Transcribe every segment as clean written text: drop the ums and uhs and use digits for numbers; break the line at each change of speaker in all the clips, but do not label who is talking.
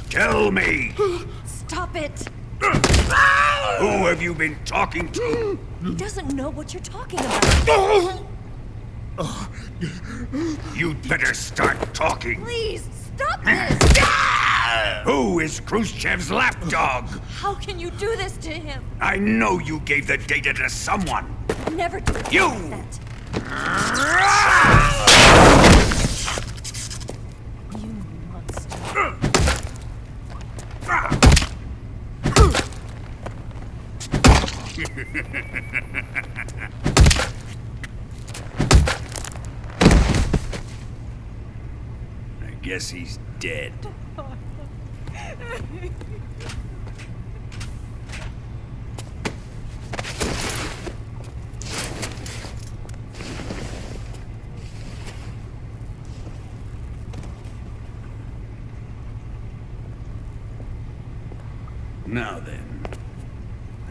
Tell me!
Stop it!
Who have you been talking to?
He doesn't know what you're talking about.
You'd better start talking.
Please, stop this!
Who is Khrushchev's lapdog?
How can you do this to him?
I know you gave the data to someone.
Never do it
You!
like that. You monster.
I guess he's dead. Now then,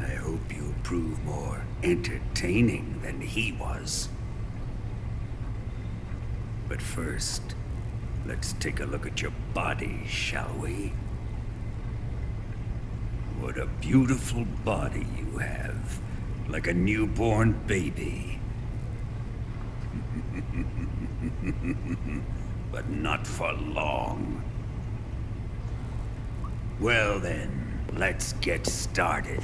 I hope you'll prove more entertaining than he was. But first, let's take a look at your body, shall we? What a beautiful body you have, like a newborn baby. But not for long. Well then, let's get started.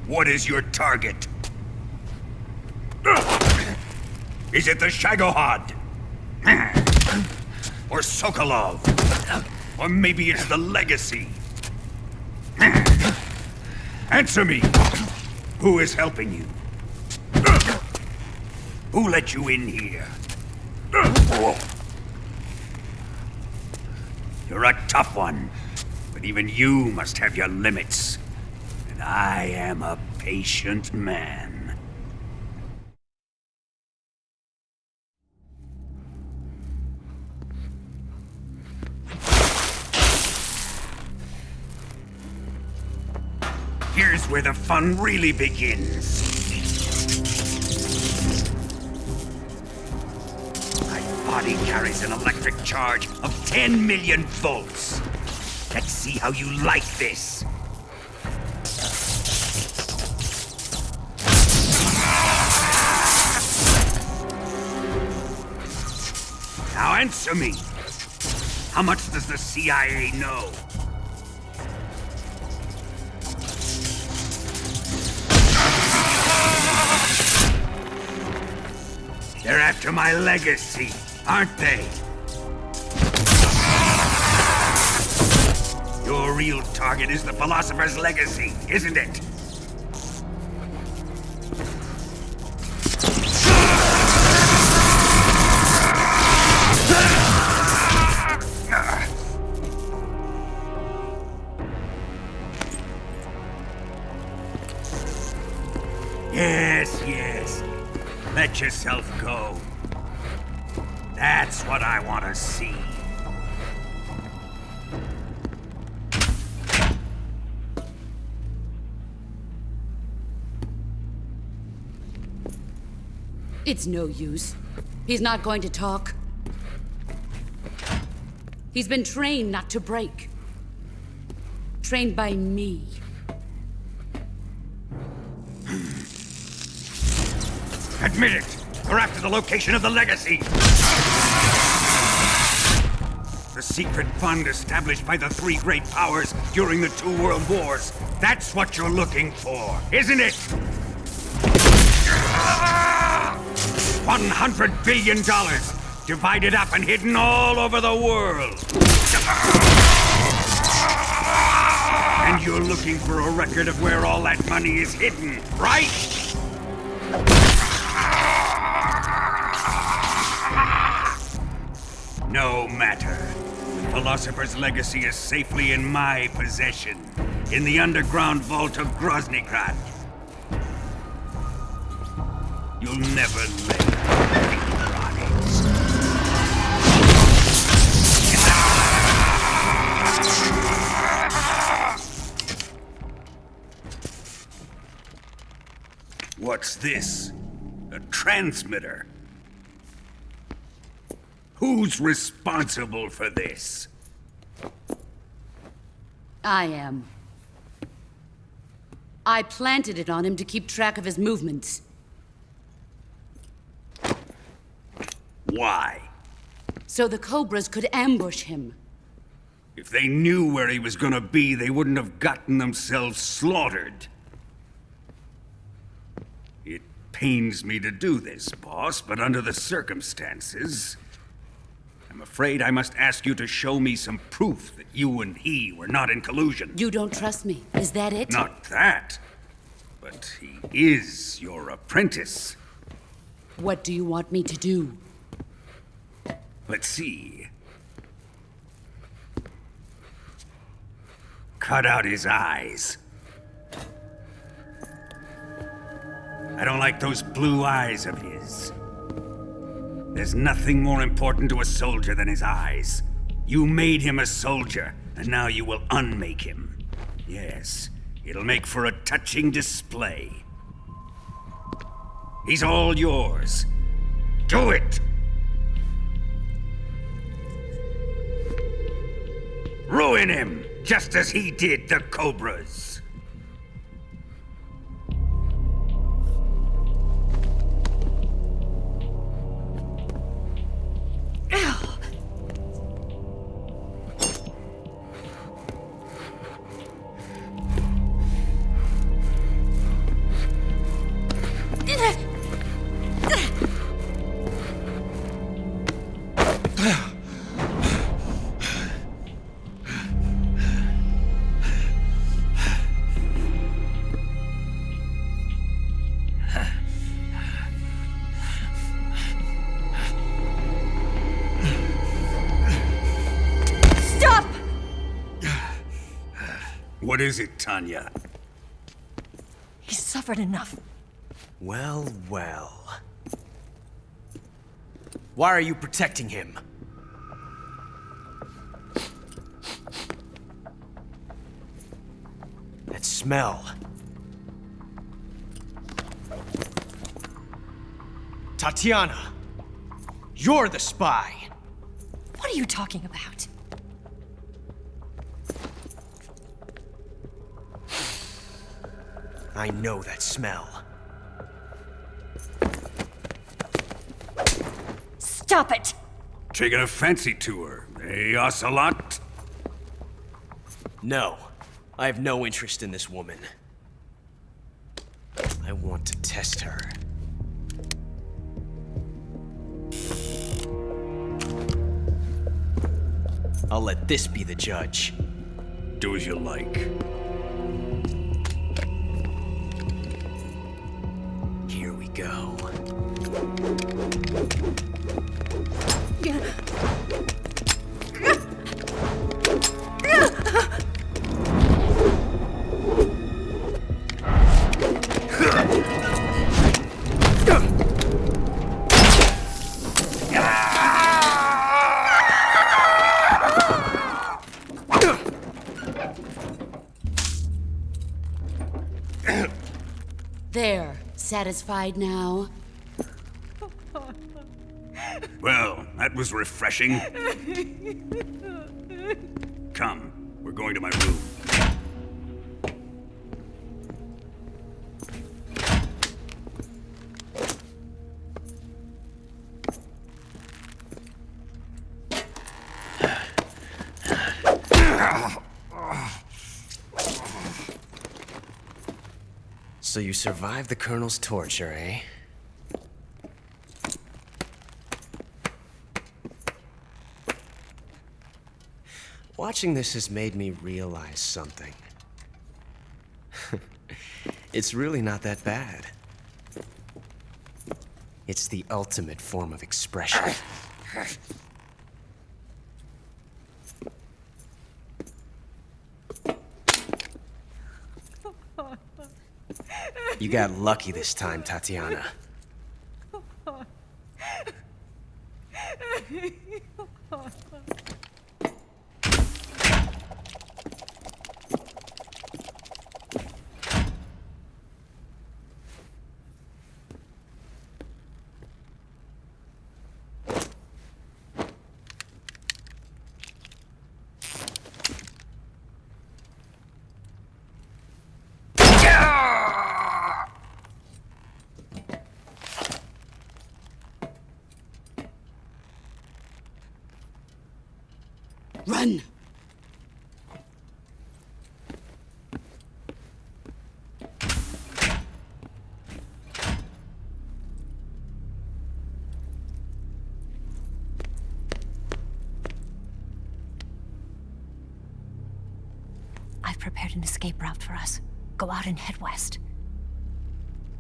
What is your target? Is it the Shagohod? Or Sokolov? Or maybe it's the Legacy? Answer me! Who is helping you? Who let you in here? You're a tough one, but even you must have your limits. And I am a patient man. Here's where the fun really begins. My body carries an electric charge of 10 million volts. Let's see how you like this. Now answer me. How much does the CIA know? They're after my legacy, aren't they? Your real target is the Philosopher's Legacy, isn't it? Yes, yes. Let yourself go. That's what I want to see.
It's no use. He's not going to talk. He's been trained not to break. Trained by me.
Admit it! We're after the location of the Legacy! The secret fund established by the three great powers during the 2 world wars. That's what you're looking for, isn't it? $100 billion, divided up and hidden all over the world. And you're looking for a record of where all that money is hidden, right? No matter. The Philosopher's Legacy is safely in my possession, in the underground vault of Groznygrad. You'll never lay a finger on it. What's this? A transmitter? Who's responsible for this?
I am. I planted it on him to keep track of his movements.
Why?
So the Cobras could ambush him.
If they knew where he was gonna be, they wouldn't have gotten themselves slaughtered. It pains me to do this, boss, but under the circumstances, I'm afraid I must ask you to show me some proof that you and he were not in collusion.
You don't trust me, is that it?
Not that, but he is your apprentice.
What do you want me to do?
Let's see. Cut out his eyes. I don't like those blue eyes of his. There's nothing more important to a soldier than his eyes. You made him a soldier, and now you will unmake him. Yes, it'll make for a touching display. He's all yours. Do it! Ruin him, just as he did the Cobras. What is it, Tanya?
He's suffered enough.
Well, well. Why are you protecting him? That smell. Tatiana! You're the spy!
What are you talking about?
I know that smell.
Stop it!
Taking a fancy to her, eh, Ocelot?
No. I have no interest in this woman. I want to test her. I'll let this be the judge.
Do as you like.
Here we go.
There, satisfied now?
Well, that was refreshing. Come, we're going to my room.
So you survived the Colonel's torture, eh? Watching this has made me realize something. It's really not that bad. It's the ultimate form of expression. You got lucky this time, Tatiana.
Run!
I've prepared an escape route for us. Go out and head west.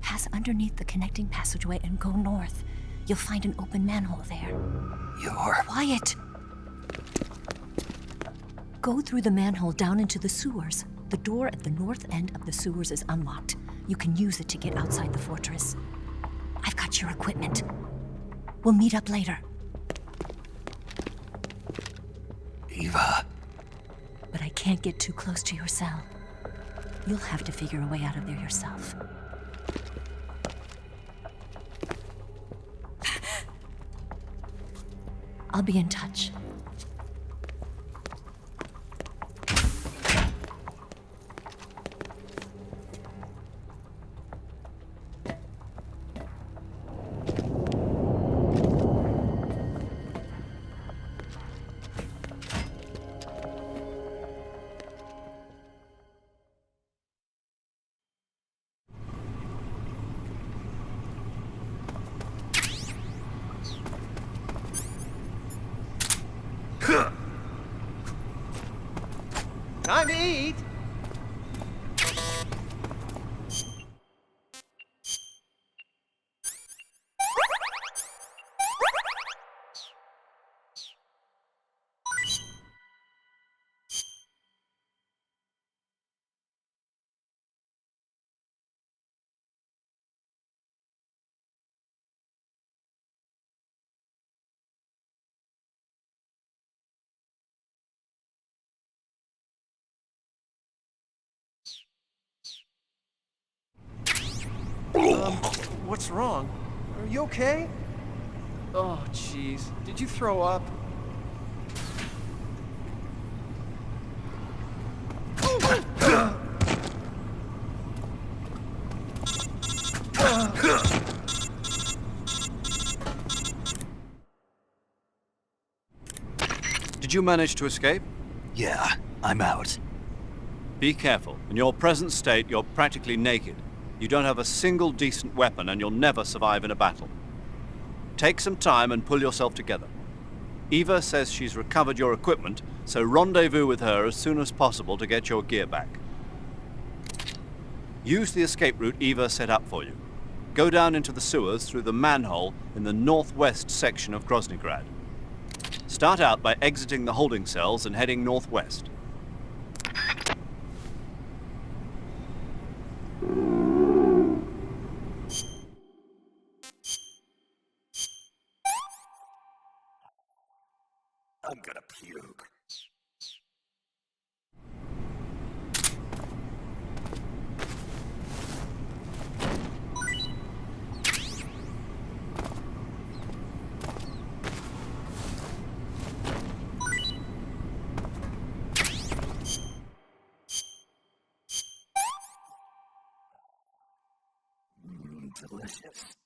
Pass underneath the connecting passageway and go north. You'll find an open manhole there.
You're...
Quiet! Go through the manhole down into the sewers. The door at the north end of the sewers is unlocked. You can use it to get outside the fortress. I've got your equipment. We'll meet up later.
Eva.
But I can't get too close to your cell. You'll have to figure a way out of there yourself. I'll be in touch.
Time to eat! What's wrong? Are you okay? Oh, jeez. Did you throw up?
Did you manage to escape?
Yeah, I'm out.
Be careful. In your present state, you're practically naked. You don't have a single decent weapon, and you'll never survive in a battle. Take some time and pull yourself together. Eva says she's recovered your equipment, so rendezvous with her as soon as possible to get your gear back. Use the escape route Eva set up for you. Go down into the sewers through the manhole in the northwest section of Groznygrad. Start out by exiting the holding cells and heading northwest.
I'm gonna puke. Delicious.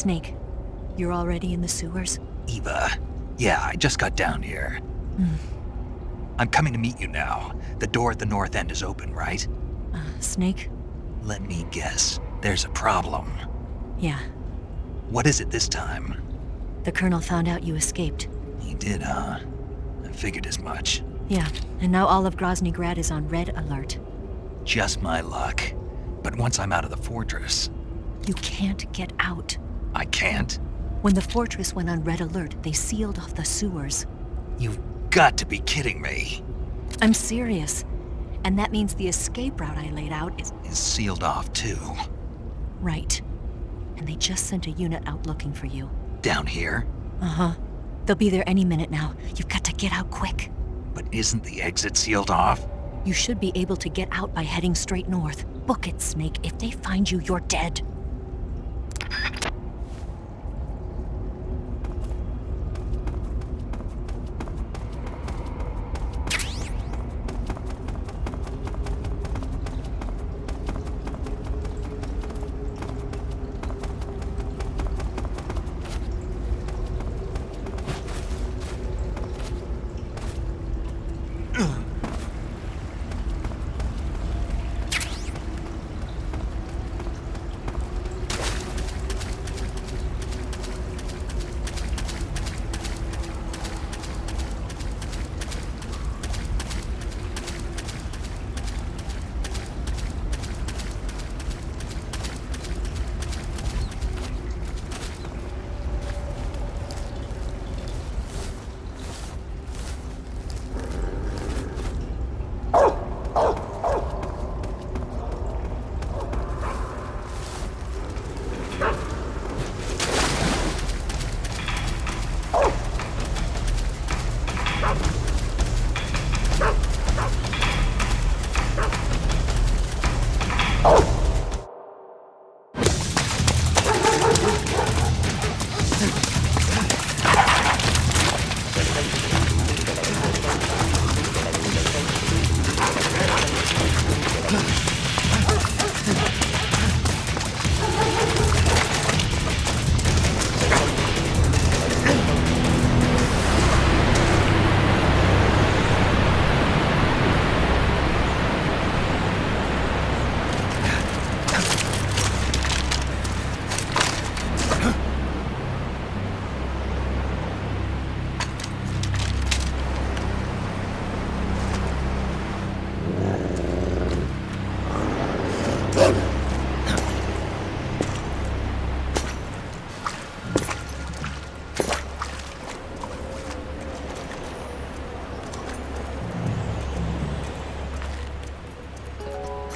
Snake, you're already in the sewers?
Eva. Yeah, I just got down here. I'm coming to meet you now. The door at the north end is open, right?
Snake?
Let me guess. There's a problem.
Yeah.
What is it this time?
The Colonel found out you escaped.
He did, huh? I figured as much.
Yeah, and now all of Groznygrad is on red alert.
Just my luck. But once I'm out of the fortress...
You can't get out.
I can't?
When the fortress went on red alert, they sealed off the sewers.
You've got to be kidding me.
I'm serious. And that means the escape route I laid out is...
Is sealed off too.
Right. And they just sent a unit out looking for you.
Down here?
Uh-huh. They'll be there any minute now. You've got to get out quick.
But isn't the exit sealed off?
You should be able to get out by heading straight north. Book it, Snake. If they find you, you're dead.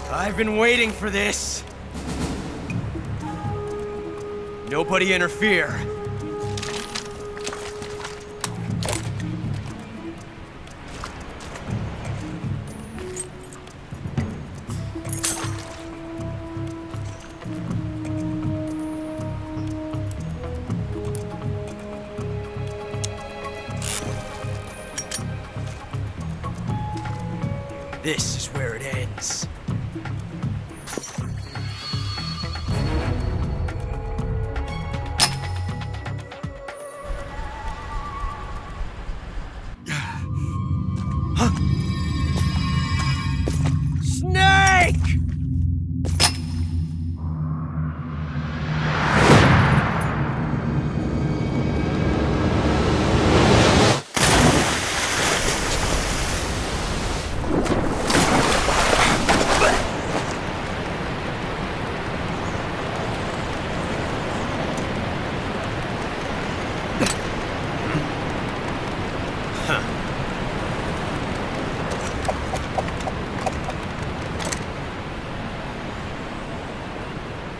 I've been waiting for this. Nobody interfere. This is where it ends. Snake!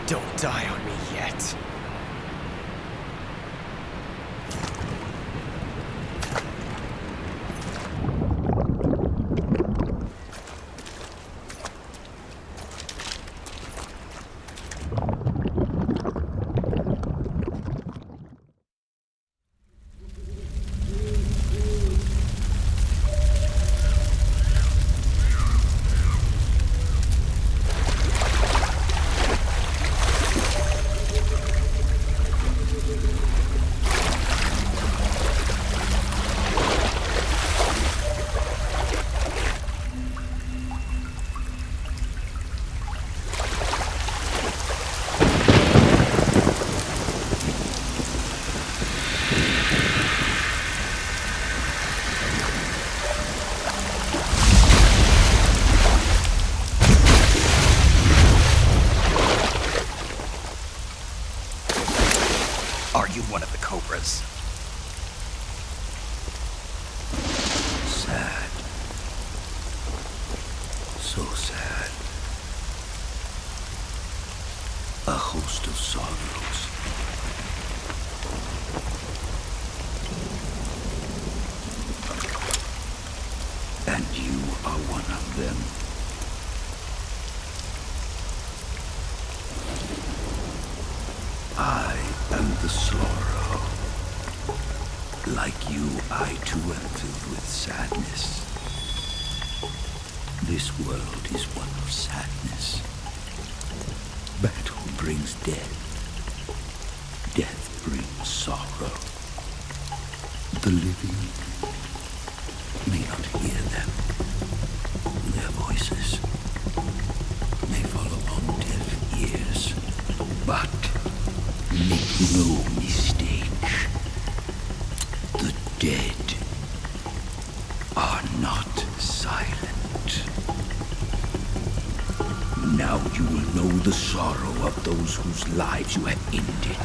Don't die on me yet.
fortress.
Sad. So sad. A host of sorrows. And you are one of them. I am the sorrow. Like you, I too am filled with sadness. This world is one of sadness. Battle brings death. Death brings sorrow. The living may not hear them. Their voices may fall upon deaf ears. But make no mistake. The dead are not silent. Now you will know the sorrow of those whose lives you have ended.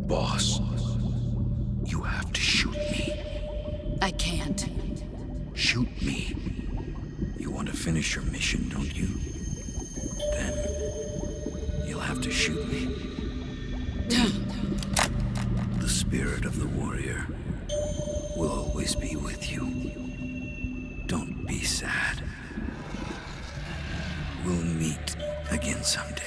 Boss, you have to shoot me.
I can't.
Shoot me. You want to finish your mission, don't you? Then you'll have to shoot me. The spirit of the warrior will always be with you. Don't be sad. We'll meet again someday.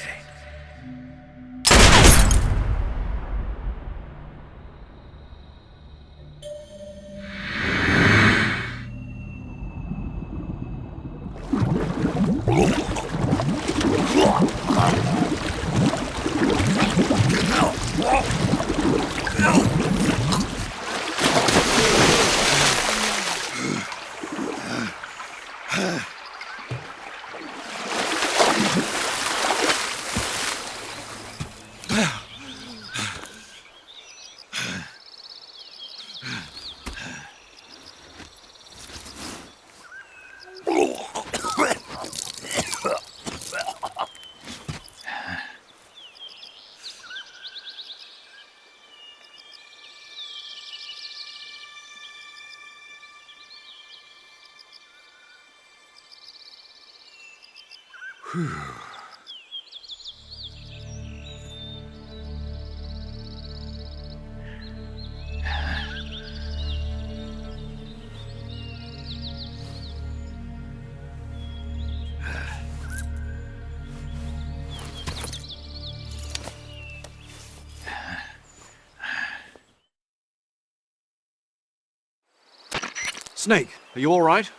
Snake, are you all right?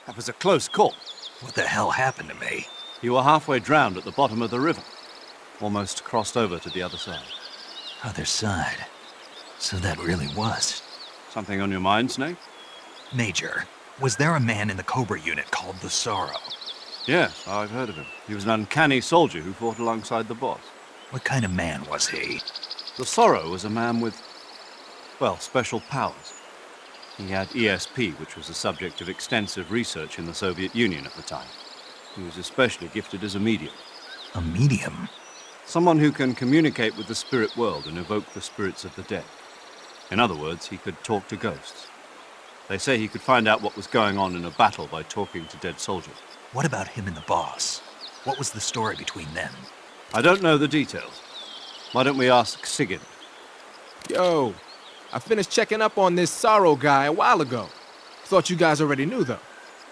That was a close call.
What the hell happened to me?
You were halfway drowned at the bottom of the river. Almost crossed over to the other side.
Other side. So that really was.
Something on your mind, Snake?
Major, was there a man in the Cobra unit called the Sorrow?
Yes, I've heard of him. He was an uncanny soldier who fought alongside the boss.
What kind of man was he?
The Sorrow was a man with, well, special powers. He had ESP, which was the subject of extensive research in the Soviet Union at the time. He was especially gifted as a medium.
A medium?
Someone who can communicate with the spirit world and evoke the spirits of the dead. In other words, he could talk to ghosts. They say he could find out what was going on in a battle by talking to dead soldiers.
What about him and the boss? What was the story between them?
I don't know the details. Why don't we ask Sigurd?
Yo, I finished checking up on this Sorrow guy a while ago. Thought you guys already knew, though.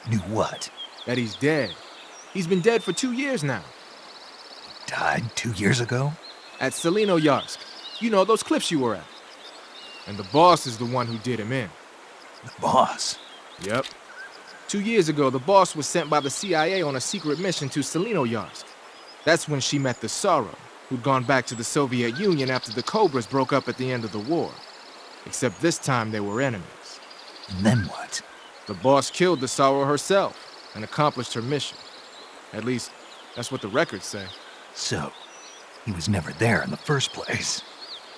Knew what?
That he's dead. He's been dead for 2 years now.
Died 2 years ago?
At Selino-Yarsk. You know, those cliffs you were at. And the boss is the one who did him in.
The boss?
Yep. 2 years ago, the boss was sent by the CIA on a secret mission to Selino-Yarsk. That's when she met the Sorrow, who'd gone back to the Soviet Union after the Cobras broke up at the end of the war. Except this time they were enemies.
And then what?
The boss killed the Sorrow herself and accomplished her mission. At least, that's what the records say.
So, he was never there in the first place.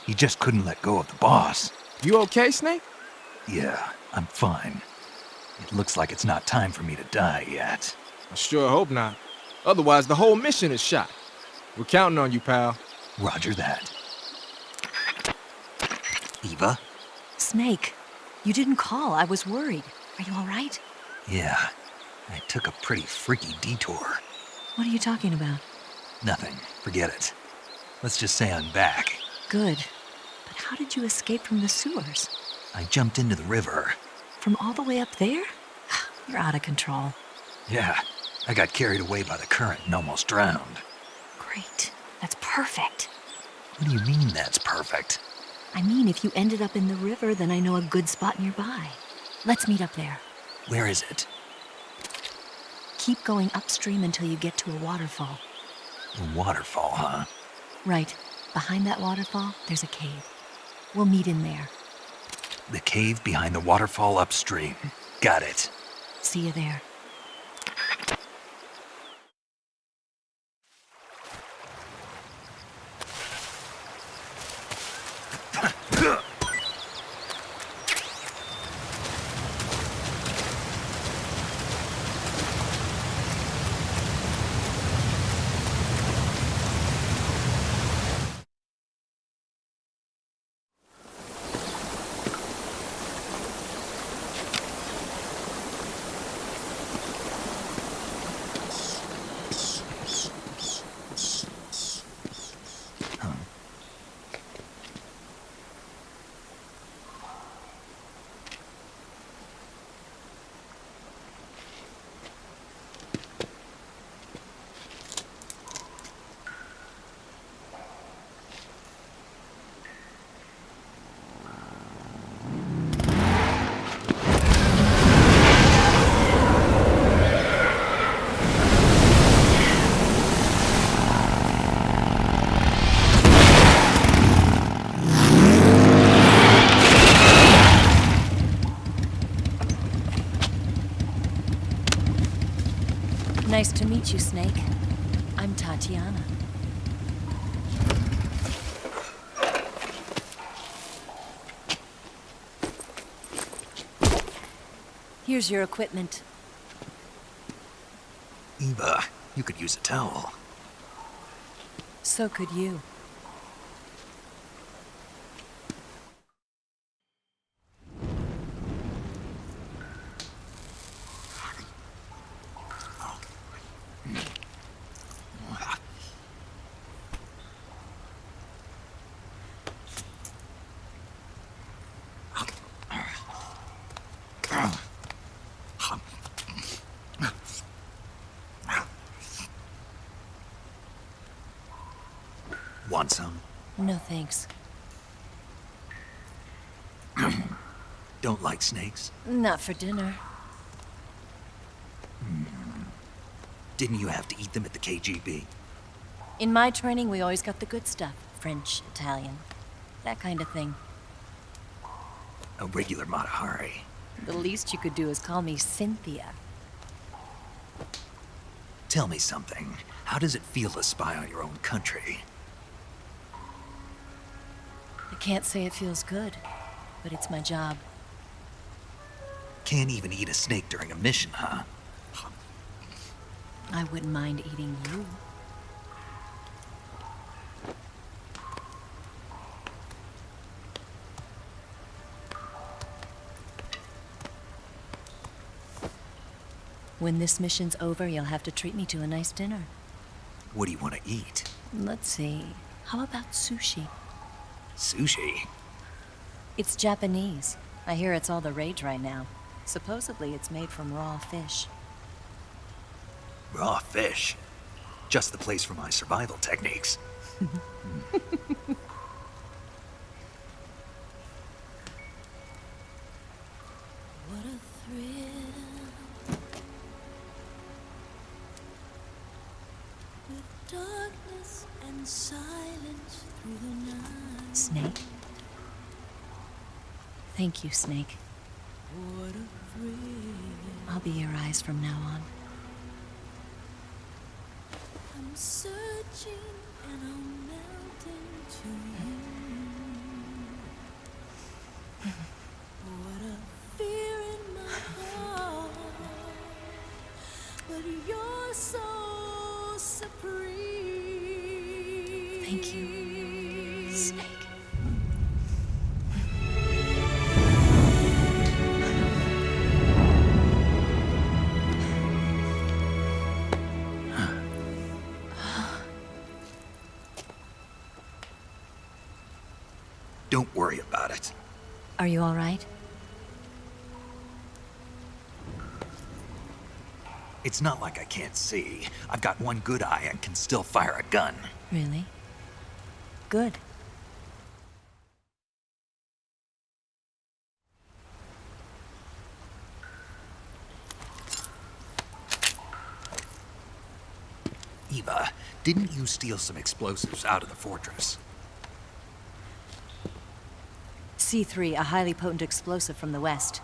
He just couldn't let go of the boss.
You okay, Snake?
Yeah, I'm fine. It looks like it's not time for me to die yet.
I sure hope not. Otherwise, the whole mission is shot. We're counting on you, pal.
Roger that. Eva?
Snake, you didn't call. I was worried. Are you all right?
Yeah, I took a pretty freaky detour.
What are you talking about?
Nothing. Forget it. Let's just say I'm back.
Good. But how did you escape from the sewers?
I jumped into the river.
From all the way up there? You're out of control.
Yeah, I got carried away by the current and almost drowned.
Great. That's perfect.
What do you mean that's perfect?
I mean, if you ended up in the river, then I know a good spot nearby. Let's meet up there.
Where is it?
Keep going upstream until you get to a waterfall.
A waterfall, huh?
Right. Behind that waterfall, there's a cave. We'll meet in there.
The cave behind the waterfall upstream. Got it.
See you there. Nice to meet you, Snake. I'm Tatiana. Here's your equipment.
Eva, you could use a towel.
So could you.
Want some?
No thanks.
Don't like snakes?
Not for dinner.
Didn't you have to eat them at the KGB?
In my training, we always got the good stuff. French, Italian, that kind of thing.
A regular Matahari.
The least you could do is call me Cynthia.
Tell me something. How does it feel to spy on your own country?
I can't say it feels good, but it's my job.
Can't even eat a snake during a mission, huh?
I wouldn't mind eating you. When this mission's over, you'll have to treat me to a nice dinner.
What do you want to eat?
Let's see. How about sushi?
Sushi?
It's Japanese. I hear it's all the rage right now. Supposedly it's made from raw fish.
Raw fish? Just the place for my survival techniques.
What a thrill. With darkness and silence through the night. Snake? Thank you, Snake. What a thrill. I'll be your eyes from now on. I'm searching and I'm melting to you. What a fear in my heart, but you're so supreme. Thank you, Snake.
Don't worry about it.
Are you all right?
It's not like I can't see. I've got one good eye and can still fire a gun.
Really? Good.
Eva, didn't you steal some explosives out of the fortress?
C3, a highly potent explosive from the west.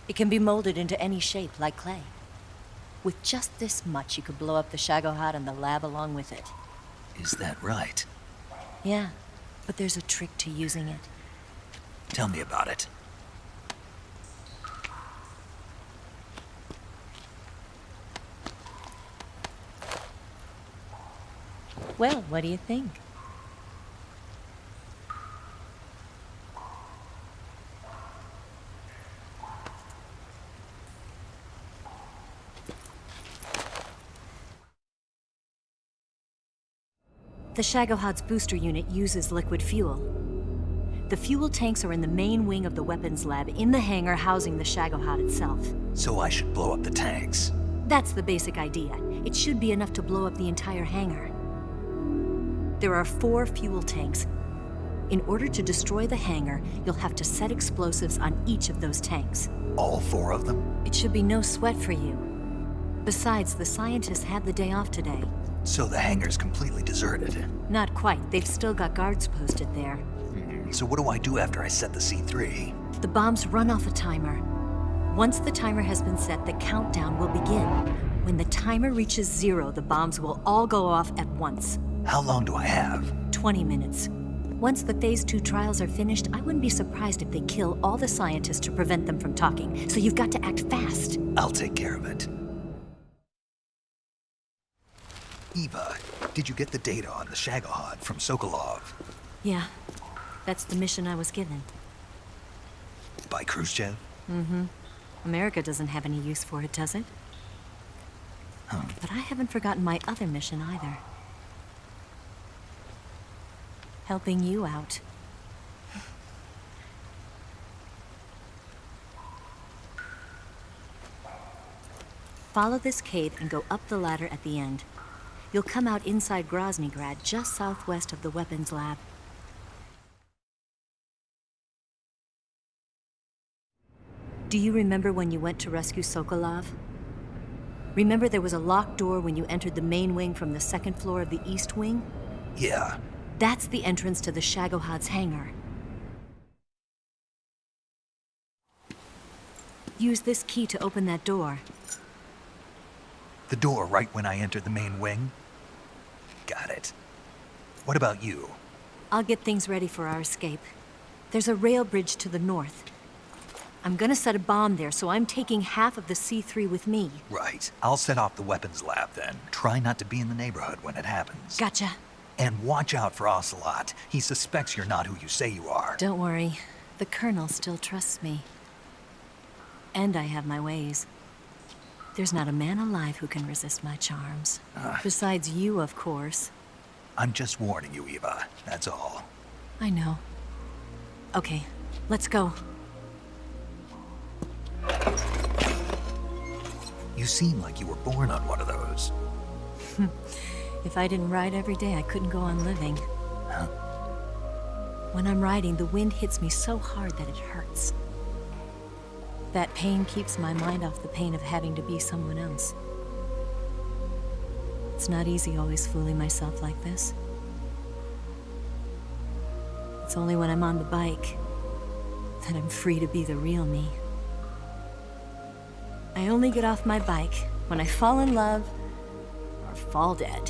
It can be molded into any shape, like clay. With just this much, you could blow up the Shagohod and the lab along with it.
Is that right?
Yeah, but there's a trick to using it.
Tell me about it.
Well, what do you think? The Shagohod's booster unit uses liquid fuel. The fuel tanks are in the main wing of the weapons lab in the hangar housing the Shagohod itself.
So I should blow up the tanks.
That's the basic idea. It should be enough to blow up the entire hangar. There are 4 fuel tanks. In order to destroy the hangar, you'll have to set explosives on each of those tanks.
All 4 of them?
It should be no sweat for you. Besides, the scientists had the day off today.
So the hangar's completely deserted.
Not quite. They've still got guards posted there.
So what do I do after I set the C3?
The bombs run off a timer. Once the timer has been set, the countdown will begin. When the timer reaches 0, the bombs will all go off at once.
How long do I have?
20 minutes. Once the Phase 2 trials are finished, I wouldn't be surprised if they kill all the scientists to prevent them from talking. So you've got to act fast.
I'll take care of it. Eva, did you get the data on the Shagohod from Sokolov?
Yeah, that's the mission I was given.
By Khrushchev?
Mm-hmm. America doesn't have any use for it, does it? But I haven't forgotten my other mission either. Helping you out. Follow this cave and go up the ladder at the end. You'll come out inside Groznygrad, just southwest of the weapons lab. Do you remember when you went to rescue Sokolov? Remember there was a locked door when you entered the main wing from the 2nd floor of the east wing?
Yeah.
That's the entrance to the Shagohod's hangar. Use this key to open that door.
The door right when I entered the main wing? Got it. What about you?
I'll get things ready for our escape. There's a rail bridge to the north. I'm gonna set a bomb there, so I'm taking half of the C3 with me.
Right. I'll set off the weapons lab then. Try not to be in the neighborhood when it happens.
Gotcha.
And watch out for Ocelot. He suspects you're not who you say you are.
Don't worry. The Colonel still trusts me. And I have my ways. There's not a man alive who can resist my charms. Besides you, of course.
I'm just warning you, Eva. That's all.
I know. Okay, let's go.
You seem like you were born on one of those.
If I didn't ride every day, I couldn't go on living.
Huh?
When I'm riding, the wind hits me so hard that it hurts. That pain keeps my mind off the pain of having to be someone else. It's not easy always fooling myself like this. It's only when I'm on the bike that I'm free to be the real me. I only get off my bike when I fall in love or fall dead.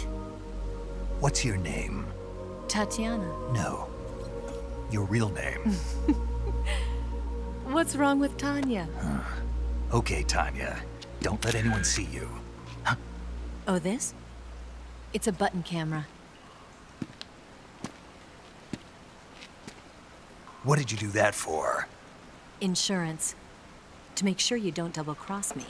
What's your name?
Tatiana.
No. Your real name.
What's wrong with Tanya?
Okay, Tanya. Don't let anyone see you. Huh?
Oh, this? It's a button camera.
What did you do that for?
Insurance. To make sure you don't double-cross me.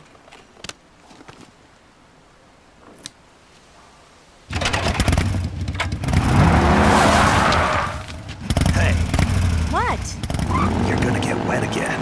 Hey,
What?
you're gonna get wet again.